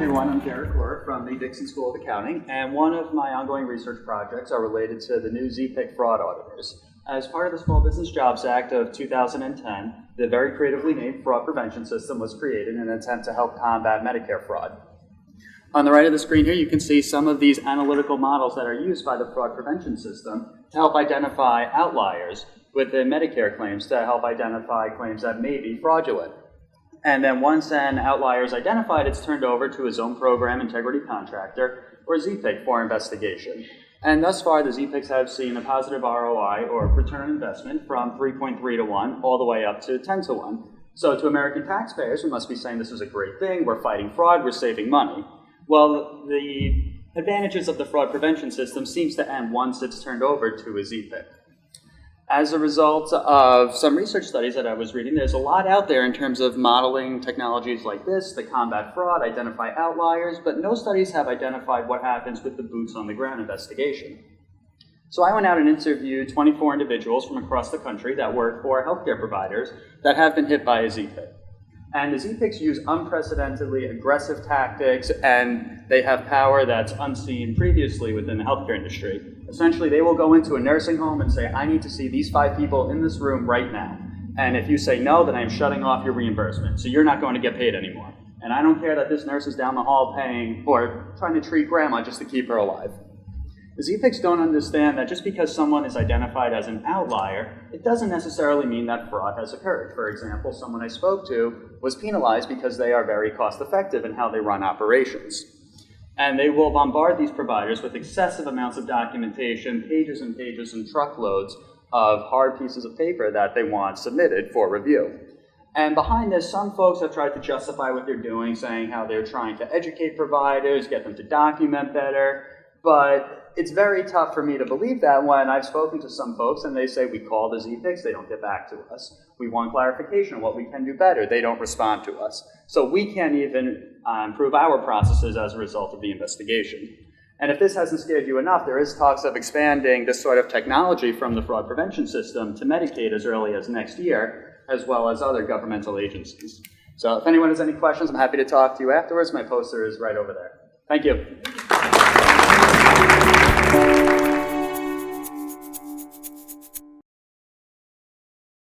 everyone. I'm Koreff from the Dixon School of Accounting, and one of my ongoing research projects are related to the new ZPIC fraud auditors. As part of the Small Business Jobs Act of 2010, the very creatively named fraud prevention system was created in an attempt to help combat Medicare fraud. On the right of the screen here, you can see some of these analytical models that are used by the fraud prevention system to help identify outliers within Medicare claims, to help identify claims that may be fraudulent. And then once an outlier is identified, it's turned over to a zone program integrity contractor, or ZPIC, for investigation. And thus far, the ZPICs have seen a positive ROI, or return on investment, from 3.3 to 1 all the way up to 10 to 1. So to American taxpayers, we must be saying this is a great thing, we're fighting fraud, we're saving money. Well, the advantages of the fraud prevention system seems to end once it's turned over to a ZPIC. As a result of some research studies that I was reading, there's a lot out there in terms of modeling technologies like this to combat fraud, identify outliers, but no studies have identified what happens with the boots on the ground investigation. So I went out and interviewed 24 individuals from across the country that work for healthcare providers that have been hit by a ZPIC. And the ZPICs use unprecedentedly aggressive tactics, and they have power that's unseen previously within the healthcare industry. Essentially, they will go into a nursing home and say, I need to see these 5 people in this room right now. And if you say no, then I am shutting off your reimbursement. So you're not going to get paid anymore. And I don't care that this nurse is down the hall paying or trying to treat grandma just to keep her alive. The ZPICs don't understand that just because someone is identified as an outlier, it doesn't necessarily mean that fraud has occurred. For example, someone I spoke to was penalized because they are very cost-effective in how they run operations. And they will bombard these providers with excessive amounts of documentation, pages and pages and truckloads of hard pieces of paper that they want submitted for review. And behind this, some folks have tried to justify what they're doing, saying how they're trying to educate providers, get them to document better, but it's very tough for me to believe that when I've spoken to some folks and they say, we call the ZPICs, they don't get back to us. We want clarification on what we can do better. They don't respond to us. So we can't even improve our processes as a result of the investigation. And if this hasn't scared you enough, there is talks of expanding this sort of technology from the fraud prevention system to Medicaid as early as next year, as well as other governmental agencies. So if anyone has any questions, I'm happy to talk to you afterwards. My poster is right over there. Thank you.